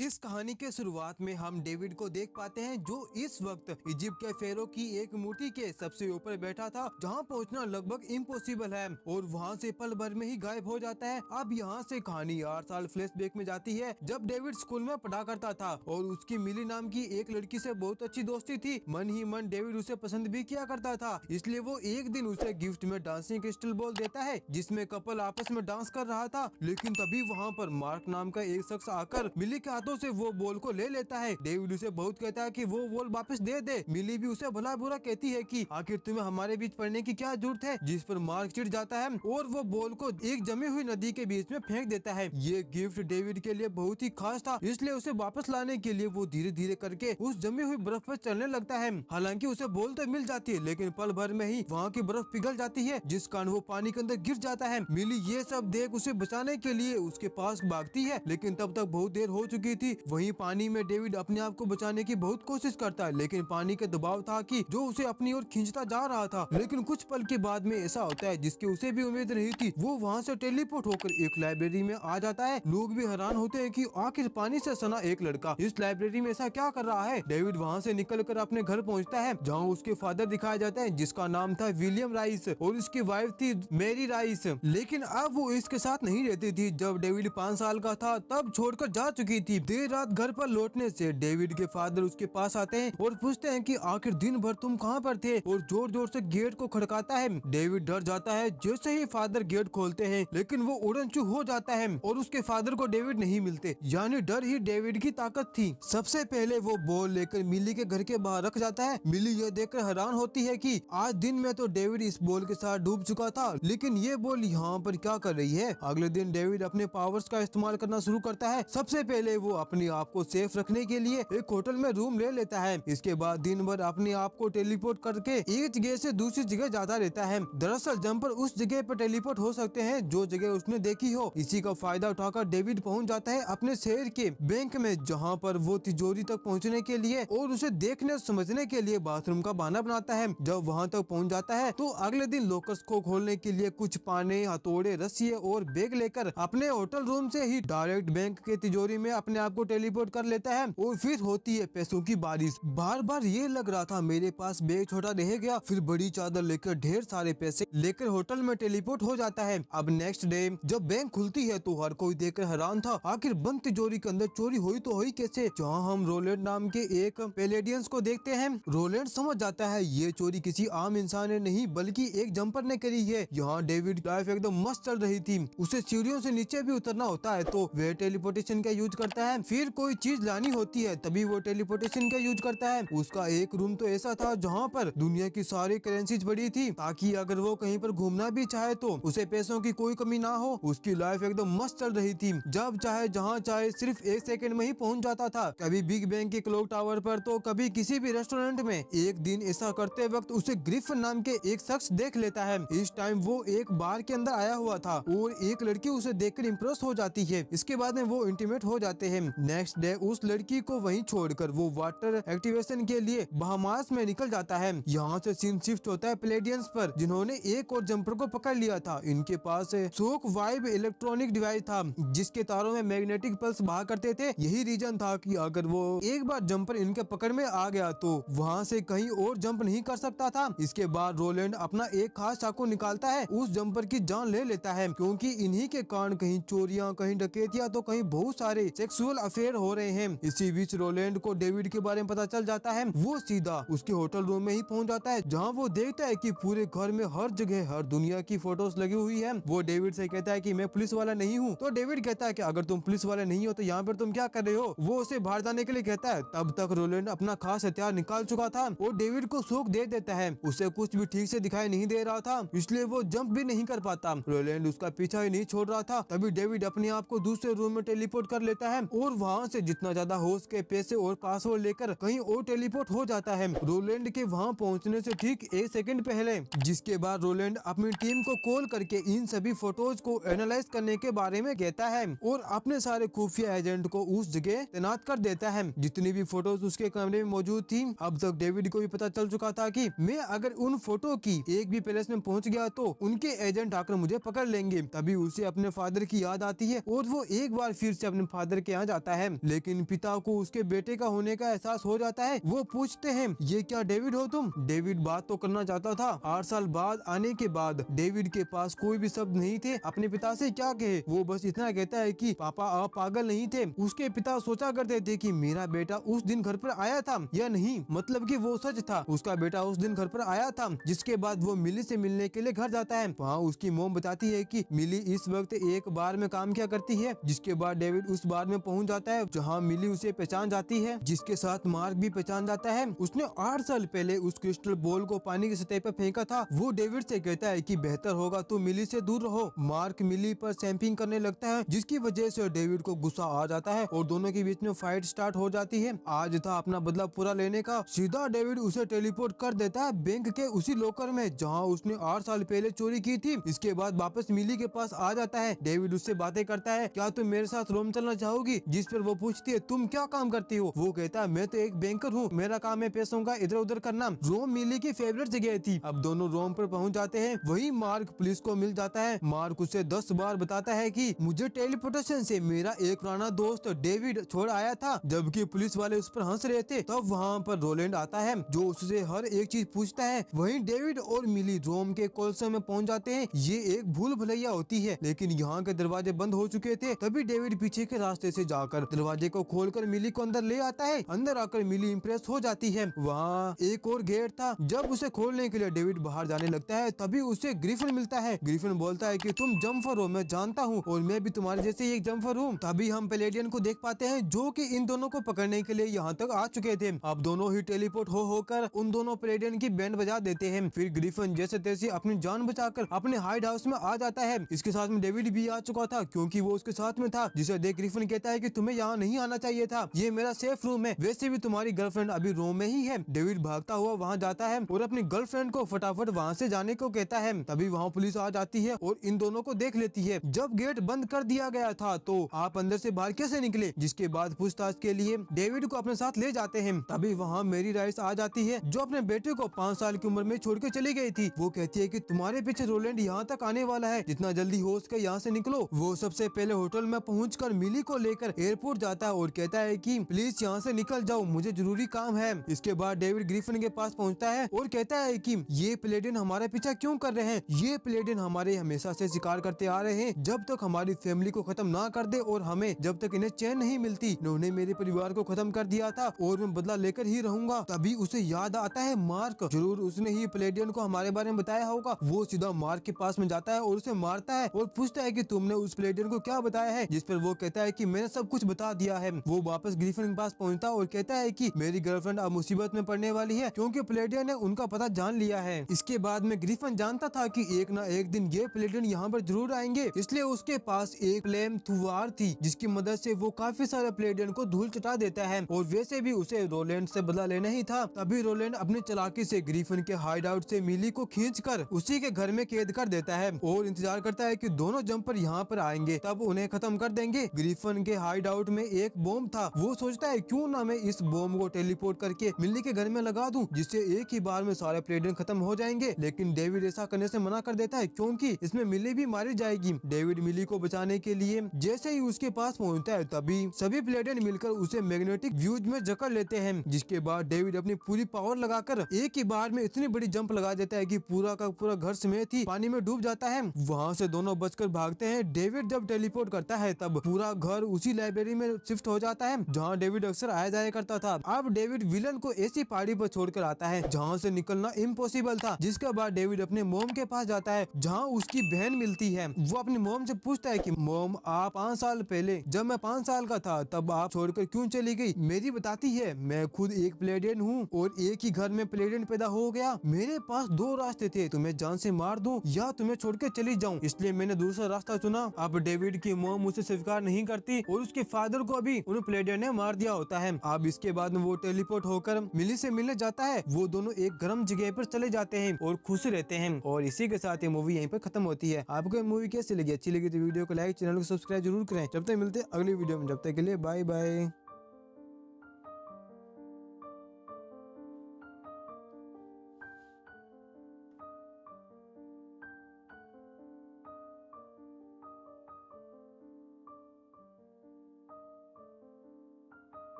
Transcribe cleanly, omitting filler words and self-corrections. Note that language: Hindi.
इस कहानी के शुरुआत में हम डेविड को देख पाते हैं जो इस वक्त इजिप्ट के फेरो की एक मूर्ति के सबसे ऊपर बैठा था, जहां पहुंचना लगभग इम्पॉसिबल है और वहां से पल भर में ही गायब हो जाता है। अब यहां से कहानी 8 साल फ्लैशबैक में जाती है, जब डेविड स्कूल में पढ़ा करता था और उसकी मिली नाम की एक लड़की से बहुत अच्छी दोस्ती थी। मन ही मन डेविड उसे पसंद भी किया करता था, इसलिए वो एक दिन उसे गिफ्ट में डांसिंग क्रिस्टल बॉल देता है, जिसमें कपल आपस में डांस कर रहा था। लेकिन तभी वहाँ पर मार्क नाम का एक शख्स आकर मिली के हाथों से वो बॉल को ले लेता है। डेविड उसे बहुत कहता है कि वो बॉल वापस दे दे। मिली भी उसे भला बुरा कहती है कि आखिर तुम्हें हमारे बीच पड़ने की क्या जरूरत है, जिस पर मार्क चिढ़ जाता है और वो बॉल को एक जमी हुई नदी के बीच में फेंक देता है। ये गिफ्ट डेविड के लिए बहुत ही खास था, इसलिए उसे वापस लाने के लिए वो धीरे धीरे करके उस जमी हुई बर्फ पर चलने लगता है। हालांकि उसे बॉल तो मिल जाती है, लेकिन पल भर में ही वहाँ की बर्फ पिघल जाती है, जिस कारण वो पानी के अंदर गिर जाता है। मिली ये सब देख उसे बचाने के लिए उसके पास भागती है, लेकिन तब तक बहुत देर हो चुकी थी। वहीं पानी में डेविड अपने आप को बचाने की बहुत कोशिश करता है, लेकिन पानी का दबाव था कि जो उसे अपनी ओर खींचता जा रहा था। लेकिन कुछ पल के बाद में ऐसा होता है जिसकी उसे भी उम्मीद नहीं थी। वो वहाँ से टेलीपोर्ट होकर एक लाइब्रेरी में आ जाता है। लोग भी हैरान होते हैं कि आखिर पानी से सना एक लड़का इस लाइब्रेरी में ऐसा क्या कर रहा है। डेविड वहाँ से निकलकर अपने घर पहुँचता है, जहाँ उसके फादर दिखाया जाता है, जिसका नाम था विलियम राइस और उसकी वाइफ थी मैरी राइस। लेकिन अब वो इसके साथ नहीं रहती थी। जब डेविड 5 साल का था तब छोड़कर जा चुकी थी। देर रात घर पर लौटने से डेविड के फादर उसके पास आते हैं और पूछते हैं कि आखिर दिन भर तुम कहाँ पर थे, और जोर जोर से गेट को खड़काता है। डेविड डर जाता है जैसे ही फादर गेट खोलते हैं, लेकिन वो उड़नचू हो जाता है और उसके फादर को डेविड नहीं मिलते। यानी डर ही डेविड की ताकत थी। सबसे पहले वो बॉल लेकर मिली के घर के बाहर रख जाता है। मिली यह देखकर हैरान होती है कि आज दिन में तो डेविड इस बॉल के साथ डूब चुका था, लेकिन ये बॉल यहाँ पर क्या कर रही है। अगले दिन डेविड अपने पावर्स का इस्तेमाल करना शुरू करता है। सबसे पहले वो अपने आप को सेफ रखने के लिए एक होटल में रूम ले लेता है। इसके बाद दिन भर अपने आप को टेलीपोर्ट करके एक जगह से दूसरी जगह जाता रहता है। दरअसल जंपर उस जगह पर टेलीपोर्ट हो सकते हैं जो जगह उसने देखी हो। इसी का फायदा उठाकर डेविड पहुंच जाता है अपने शहर के बैंक में, जहां पर वो तिजोरी तक पहुंचने के लिए और उसे देखने समझने के लिए बाथरूम का बहाना बनाता है। जब वहां तक पहुंच जाता है तो अगले दिन लॉकर्स को खोलने के लिए कुछ पाने, हथौड़े, रस्सियां और बैग लेकर अपने होटल रूम से ही डायरेक्ट बैंक के तिजोरी में अपने आप को टेलीपोर्ट कर लेता है। और फिर होती है पैसों की बारिश। बार बार ये लग रहा था मेरे पास बैग छोटा रह गया। फिर बड़ी चादर लेकर ढेर सारे पैसे लेकर होटल में टेलीपोर्ट हो जाता है। अब नेक्स्ट डे जब बैंक खुलती है तो हर कोई देखकर हैरान था, आखिर बंद तिजोरी के अंदर चोरी हुई तो हुई कैसे। जहाँ हम रोलैंड नाम के एक पैलेडियंस को देखते हैं। रोलैंड समझ जाता है ये चोरी किसी आम इंसान ने नहीं बल्कि एक जंपर ने करी है। यहाँ डेविड लाइफ एकदम मस्त चल रही थी, उसे सीढ़ियों से नीचे भी उतरना होता है तो वह टेलीपोर्टेशन का यूज करता है। फिर कोई चीज लानी होती है तभी वो टेलीपोर्टेशन का यूज करता है। उसका एक रूम तो ऐसा था जहाँ पर दुनिया की सारी करेंसीज पड़ी थी, ताकि अगर वो कहीं पर घूमना भी चाहे तो उसे पैसों की कोई कमी ना हो। उसकी लाइफ एकदम मस्त चल रही थी, जब चाहे जहाँ चाहे सिर्फ 1 सेकंड में ही पहुँच जाता था। कभी बिग बैंग के क्लॉक टावर पर तो कभी किसी भी रेस्टोरेंट में। एक दिन ऐसा करते वक्त उसे ग्रिफिन नाम के एक शख्स देख लेता है। इस टाइम वो एक बार के अंदर आया हुआ था और एक लड़की उसे देखकर इम्प्रेस हो जाती है। इसके बाद में वो इंटीमेट हो जाते हैं। नेक्स्ट डे उस लड़की को वहीं छोड़कर वो वाटर एक्टिवेशन के लिए बहामास में निकल जाता है। यहाँ से सीन शिफ्ट होता है प्लेडियंस पर, जिन्होंने एक और जंपर को पकड़ लिया था। इनके पास शॉक वाइब इलेक्ट्रॉनिक डिवाइस था, जिसके तारों में मैग्नेटिक पल्स बहा करते थे। यही रीजन था कि अगर वो एक बार जंपर इनके पकड़ में आ गया तो वहाँ से कहीं और जंप नहीं कर सकता था। इसके बाद रोलैंड अपना एक खास चाकू निकालता है, उस जंपर की जान ले लेता है, क्योंकि इन्हीं के कारण कहीं चोरियां, कहीं डकैतियां तो कहीं बहुत सारे सेक्सुअल अफेयर हो रहे हैं। इसी बीच रोलैंड को डेविड के बारे में पता चल जाता है। वो सीधा उसके होटल रूम में ही पहुंच जाता है, जहां वो देखता है कि पूरे घर में हर जगह हर दुनिया की फोटोज लगी हुई है। वो डेविड से कहता है कि मैं पुलिस वाला नहीं हूँ। तो डेविड कहता है कि अगर तुम पुलिस वाले नहीं हो तो यहाँ पर तुम क्या कर रहे हो। वो उसे बाहर जाने के लिए कहता है। तब तक रोलैंड अपना खास हथियार निकाल चुका था और डेविड को शॉक दे देता है। उसे कुछ भी ठीक से दिखाई नहीं दे रहा था, इसलिए वो जंप भी नहीं कर पाता। रोलैंड उसका पीछा ही नहीं छोड़ रहा था। तभी डेविड अपने आप को दूसरे रूम में टेलीपोर्ट कर लेता है और वहाँ से जितना ज्यादा हो सके पैसे और पासवर्ड लेकर कहीं और टेलीपोर्ट हो जाता है रोलैंड के वहाँ पहुँचने से ठीक 1 सेकंड पहले। जिसके बाद रोलैंड अपनी टीम को कॉल करके इन सभी फोटोज को एनालाइज करने के बारे में कहता है और अपने सारे खुफिया एजेंट को उस जगह तैनात कर देता है जितनी भी फोटोज उसके कमरे में मौजूद थी। अब तक डेविड को भी पता चल चुका था कि मैं अगर उन फोटो की एक भी पैलेस में पहुंच गया तो उनके एजेंट आकर मुझे पकड़ लेंगे। तभी उसे अपने फादर की याद आती है और वो एक बार फिर से अपने फादर के यहाँ जाता है, लेकिन पिता को उसके बेटे का होने का एहसास हो जाता है। वो पूछते हैं, ये क्या डेविड हो तुम? डेविड बात तो करना चाहता था। 8 साल बाद आने के बाद डेविड के पास कोई भी शब्द नहीं थे अपने पिता से क्या कहे। वो बस इतना कहता है कि पापा आप पागल नहीं थे। उसके पिता सोचा करते थे कि मेरा बेटा उस दिन घर पर आया था या नहीं, मतलब कि वो सच था, उसका बेटा उस दिन घर पर आया था। जिसके बाद वो मिली से मिलने के लिए घर जाता है। वहाँ उसकी मोम बताती है कि मिली इस वक्त एक बार में काम किया करती है। जिसके बाद डेविड उस बार में पहुँच जाता है जहाँ मिली उसे पहचान जाती है, जिसके साथ मार्क भी पहचान जाता है। उसने 8 साल पहले उस क्रिस्टल बॉल को पानी की सतह पर फेंका था। वो डेविड से कहता है कि बेहतर होगा तो मिली से दूर रहो। मार्क मिली पर सैंपिंग करने लगता है, जिसकी वजह से डेविड को गुस्सा आ जाता है और दोनों के बीच में फाइट स्टार्ट हो जाती है। आज था अपना बदला पूरा लेने का। सीधा डेविड उसे टेलीपोर्ट कर देता है बैंक के उसी लॉकर में जहाँ उसने 8 साल पहले चोरी की थी। इसके बाद वापस मिली के पास आ जाता है। डेविड उससे बातें करता है, क्या तुम मेरे साथ रोम चलना चाहोगी? जिस पर वो पूछती है, तुम क्या काम करती हो? वो कहता है, मैं तो एक बैंकर हूँ, मेरा काम है पैसों का इधर उधर करना। रोम मिली की फेवरेट जगह थी। अब दोनों रोम पर पहुँच जाते हैं। वही मार्क पुलिस को मिल जाता है। मार्क उसे 10 बार बताता है कि मुझे टेलीपोर्टेशन से मेरा एक पुराना दोस्त डेविड छोड़ आया था। जबकि पुलिस वाले उस पर हंस रहे थे। तब वहाँ पर रोलैंड आता है जो उससे हर एक चीज पूछता है। वहीं डेविड और मिली रोम के कोल्सम में पहुँच जाते हैं। ये एक भूल भुलैया होती है, लेकिन यहाँ के दरवाजे बंद हो चुके थे। तभी डेविड पीछे के रास्ते से जाकर दरवाजे को खोलकर मिली को अंदर ले आता है। अंदर आकर मिली इम्प्रेस हो जाती है। वहाँ एक और गेट था। जब उसे खोलने के लिए डेविड बाहर जाने लगता है तभी उसे ग्रिफिन मिलता है। ग्रिफिन बोलता है कि तुम जम्फर हो, मैं जानता हूँ, और मैं भी तुम्हारे जैसे ही एक जम्फर हूँ। तभी हम पैलेडियन को देख पाते हैं जो कि इन दोनों को पकड़ने के लिए यहाँ तक आ चुके थे। अब दोनों ही टेलीपोर्ट हो होकर उन दोनों पैलेडियन की बैंड बजा देते हैं। फिर ग्रिफिन जैसे तैसे अपनी जान बचाकर अपने हाइड हाउस में आ जाता है। इसके साथ में डेविड भी आ चुका था क्योंकि वो उसके साथ में था, जिसे देख ग्रिफिन कहता है कि तुम्हें यहाँ नहीं आना चाहिए था, ये मेरा सेफ रूम है, वैसे भी तुम्हारी गर्लफ्रेंड अभी रूम में ही है। डेविड भागता हुआ वहाँ जाता है और अपनी गर्लफ्रेंड को फटाफट वहाँ से जाने को कहता है। तभी वहाँ पुलिस आ जाती है और इन दोनों को देख लेती है। जब गेट बंद कर दिया गया था तो आप अंदर से बाहर कैसे निकले? जिसके बाद पूछताछ के लिए डेविड को अपने साथ ले जाते हैं। तभी वहाँ मेरी राइस आ जाती है जो अपने बेटे को 5 साल की उम्र में छोड़ के चली गई थी। वो कहती है कि तुम्हारे पीछे रोलैंड यहाँ तक आने वाला है, जितना जल्दी हो सके यहाँ से निकलो। वो सबसे पहले होटल में पहुंचकर मिली को लेकर एयरपोर्ट जाता है और कहता है कि प्लीज यहाँ से निकल जाओ, मुझे जरूरी काम है। इसके बाद डेविड ग्रिफिन के पास पहुंचता है और कहता है कि ये पैलेडियन हमारा पीछा क्यों कर रहे हैं? ये पैलेडियन हमारे हमेशा से शिकार करते आ रहे हैं। जब तक हमारी फैमिली को खत्म ना कर दे और हमें जब तक इन्हें चैन नहीं मिलती, इन्होंने मेरे परिवार को खत्म कर दिया था और मैं बदला लेकर ही रहूंगा। तभी उसे याद आता है मार्क, जरूर उसने ही पैलेडियन को हमारे बारे में बताया होगा। वो सीधा मार्क के पास में जाता है और उसे मारता है और पूछता है कि तुमने उस पैलेडियन को क्या बताया है? जिस पर वो कहता है कि मैंने सब कुछ बता दिया है। वो वापस ग्रिफिन के पास पहुंचता है और कहता है कि मेरी गर्लफ्रेंड अब मुसीबत में पड़ने वाली है क्योंकि पैलेडियन ने उनका पता जान लिया है। इसके बाद में ग्रिफिन जानता था कि एक ना एक दिन ये पैलेडियन यहाँ पर जरूर आएंगे, इसलिए उसके पास एक फ्लेम थुआर थी जिसकी मदद से वो काफी सारे पैलेडियन को धूल चटा देता है। और वैसे भी उसे रोलैंड से बदला लेना ही था। तभी रोलैंड अपनी चालाकी से ग्रिफिन के हाइड आउट से मिली को खींचकर उसी के घर में कैद कर देता है और इंतजार करता है कि दोनों जंपर यहाँ पर आएंगे तब उन्हें खत्म कर देंगे। ग्रिफिन के हाइड आउट में एक बॉम्ब था। वो सोचता है क्यों ना मैं इस बॉम्ब को टेलीपोर्ट करके मिली के घर में लगा दूं, जिससे एक ही बार में सारे पैलेडियन खत्म हो जाएंगे। लेकिन डेविड ऐसा करने से मना कर देता है क्योंकि इसमें मिली भी मारी जाएगी। डेविड मिली को बचाने के लिए जैसे ही उसके पास पहुंचता है तभी सभी पैलेडियन मिलकर उसे मैग्नेटिक व्यूज में जकड़ लेते हैं। जिसके बाद डेविड अपनी पूरी पावर लगाकर एक ही बार में इतनी बड़ी जंप लगा देता है कि पूरा का पूरा घर समेत ही पानी में डूब जाता है। वहाँ से दोनों बचकर भागते हैं। डेविड जब टेलीपोर्ट करता है तब पूरा घर उसी लाइब्रेरी में शिफ्ट हो जाता है जहाँ डेविड अक्सर आया जाया करता था। अब डेविड विलन को ऐसी पहाड़ी पर छोड़कर आता है जहाँ से निकलना इम्पॉसिबल था। जिसके बाद डेविड अपने मोम के पास जाता है जहाँ उसकी बहन मिलती है। वो अपनी मोम से पूछता है कि मोम आप 5 साल पहले जब मैं 5 साल का था तब आप छोड़कर क्यों चली गई? मेरी बताती है मैं खुद एक पैलेडियन हूँ और एक ही घर में पैलेडियन पैदा हो गया। मेरे पास 2 रास्ते थे, तुम्हें जान से मार दूं या तुम्हें छोड़ के चली जाऊं, इसलिए मैंने दूसरा रास्ता चुना। अब डेविड की मोम उसे स्वीकार नहीं करती और उसके फादर को भी उन पैलेडियन ने मार दिया होता है। अब इसके बाद में वो टेलीपोर्ट होकर मिली से मिलने जाता है। वो दोनों एक गर्म जगह पर चले जाते हैं और खुश रहते हैं। और इसी के साथ ये मूवी यहीं पर खत्म होती है। आपको मूवी कैसी लगी? अच्छी लगी तो वीडियो को लाइक, चैनल को सब्सक्राइब जरूर करें। जब तक मिलते हैं अगली वीडियो में, जब तक के लिए बाय बाय।